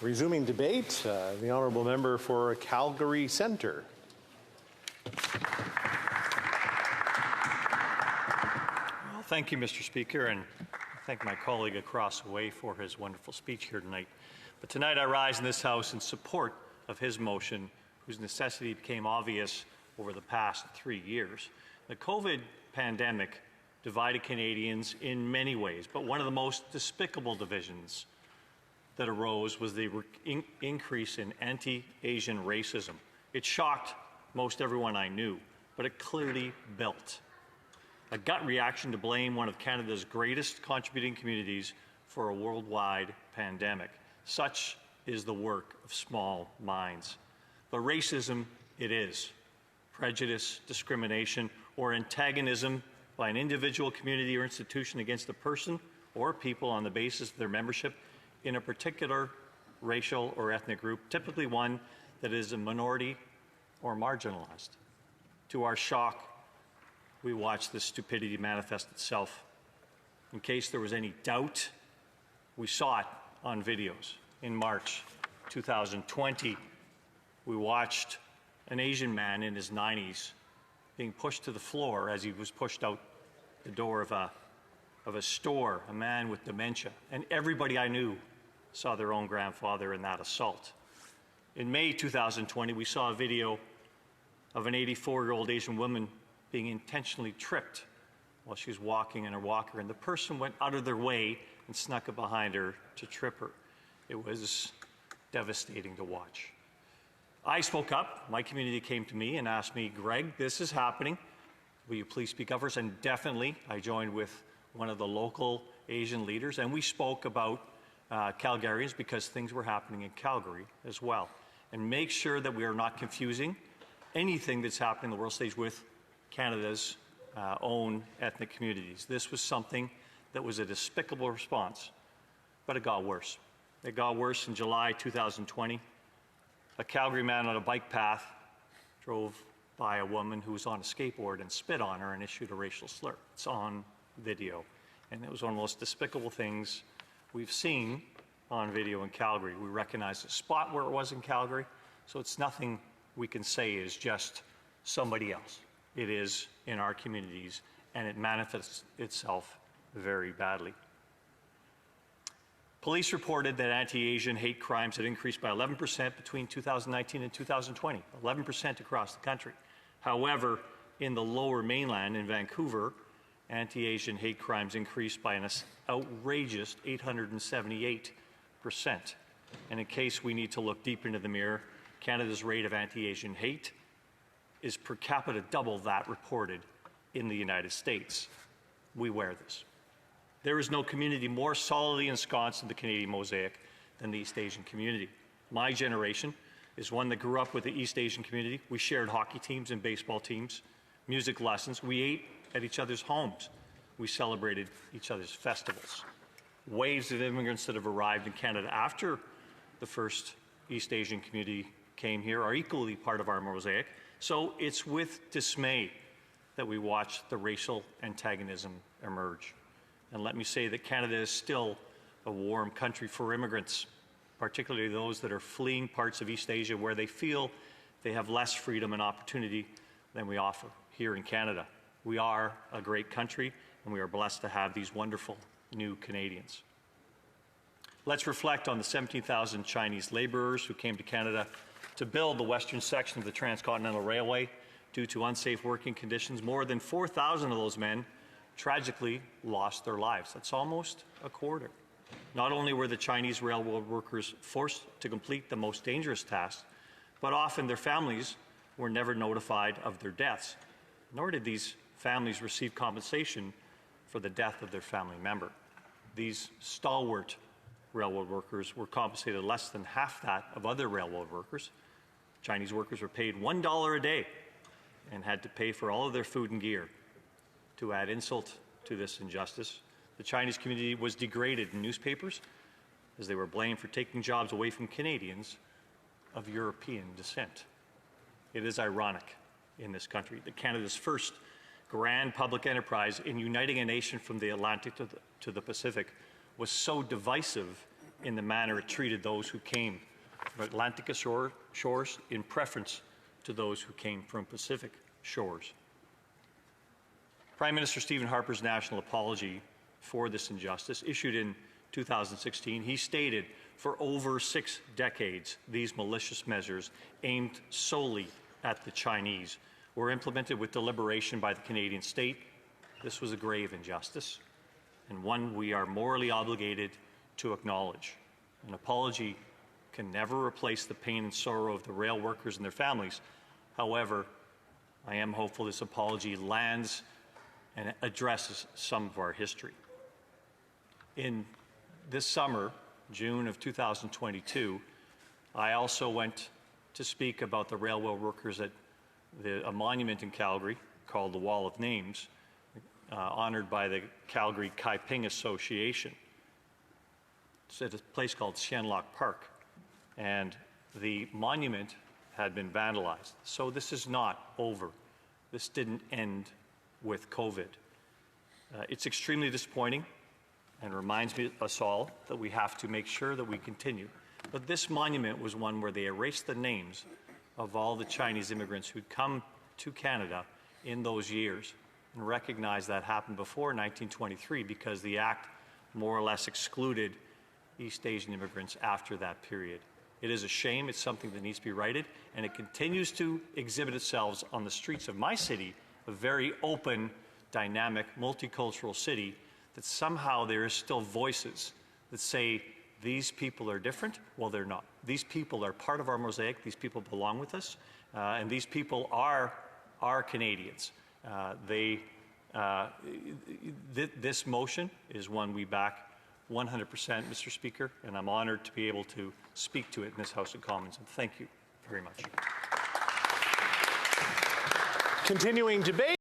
Resuming debate, the honourable member for Calgary Centre. Well, thank you, Mr. Speaker, and I thank my colleague across the way for his wonderful speech here tonight. But tonight I rise in this House in support of his motion, whose necessity became obvious over the past 3 years. The COVID pandemic divided Canadians in many ways, but one of the most despicable divisions that arose was the increase in anti-Asian racism. It shocked most everyone I knew, but it clearly built a gut reaction to blame one of Canada's greatest contributing communities for a worldwide pandemic. Such is the work of small minds. But racism it is. Prejudice, discrimination, or antagonism by an individual, community, or institution against a person or people on the basis of their membership in a particular racial or ethnic group, typically one that is a minority or marginalized. To our shock, we watched this stupidity manifest itself. In case there was any doubt, we saw it on videos. In March 2020, we watched an Asian man in his 90s being pushed to the floor as he was pushed out the door of a store, a man with dementia. And everybody I knew saw their own grandfather in that assault. In May 2020, we saw a video of an 84-year-old Asian woman being intentionally tripped while she was walking in her walker, and the person went out of their way and snuck up behind her to trip her. It was devastating to watch. I spoke up. My community came to me and asked me, Greg, this is happening. Will you please speak up for us? And definitely, I joined with one of the local Asian leaders, and we spoke about Calgarians because things were happening in Calgary as well. And make sure that we are not confusing anything that's happening on the world stage with Canada's own ethnic communities. This was something that was a despicable response, but it got worse. It got worse in July 2020. A Calgary man on a bike path drove by a woman who was on a skateboard and spit on her and issued a racial slur. It's on video. And it was one of the most despicable things we've seen on video in Calgary. We recognize the spot where it was in Calgary, so it's nothing we can say is just somebody else. It is in our communities, and it manifests itself very badly. Police reported that anti-Asian hate crimes had increased by 11% between 2019 and 2020, 11% across the country. However, in the Lower Mainland in Vancouver, anti-Asian hate crimes increased by an outrageous 878%. And in case we need to look deep into the mirror, Canada's rate of anti-Asian hate is per capita double that reported in the United States. We wear this. There is no community more solidly ensconced in the Canadian mosaic than the East Asian community. My generation is one that grew up with the East Asian community. We shared hockey teams and baseball teams, music lessons. We ate at each other's homes. We celebrated each other's festivals. Waves of immigrants that have arrived in Canada after the first East Asian community came here are equally part of our mosaic. So it's with dismay that we watch the racial antagonism emerge. And let me say that Canada is still a warm country for immigrants, particularly those that are fleeing parts of East Asia where they feel they have less freedom and opportunity than we offer here in Canada. We are a great country, and we are blessed to have these wonderful new Canadians. Let's reflect on the 17,000 Chinese labourers who came to Canada to build the western section of the Transcontinental Railway. Due to unsafe working conditions, more than 4,000 of those men tragically lost their lives. That's almost a quarter. Not only were the Chinese railroad workers forced to complete the most dangerous tasks, but often their families were never notified of their deaths, nor did these families receive compensation for the death of their family member. These stalwart railroad workers were compensated less than half that of other railroad workers. Chinese workers were paid $1 a day and had to pay for all of their food and gear. To add insult to this injustice, the Chinese community was degraded in newspapers as they were blamed for taking jobs away from Canadians of European descent. It is ironic in this country that Canada's first grand public enterprise in uniting a nation from the Atlantic to the Pacific was so divisive in the manner it treated those who came from Atlantic shores in preference to those who came from Pacific shores. Prime Minister Stephen Harper's national apology for this injustice, issued in 2016, he stated, for over 6 decades, these malicious measures aimed solely at the Chinese were implemented with deliberation by the Canadian state. This was a grave injustice, and one we are morally obligated to acknowledge. An apology can never replace the pain and sorrow of the rail workers and their families. However, I am hopeful this apology lands and addresses some of our history. In this summer, June of 2022, I also went to speak about the railway workers at a monument in Calgary called the Wall of Names, honored by the Calgary Kaiping Association. It's at a place called Chen Park, and the monument had been vandalized. So this is not over. This didn't end with COVID. It's extremely disappointing and reminds us all that we have to make sure that we continue. But this monument was one where they erased the names of all the Chinese immigrants who'd come to Canada in those years, and recognized that happened before 1923 because the Act more or less excluded East Asian immigrants after that period. It is a shame. It's something that needs to be righted, and it continues to exhibit itself on the streets of my city, a very open, dynamic, multicultural city, that somehow there is still voices that say these people are different. Well, they're not. These people are part of our mosaic. These people belong with us, and these people are Canadians. This motion is one we back 100%, Mr. Speaker, and I'm honored to be able to speak to it in this House of Commons, and thank you very much. Continuing debate.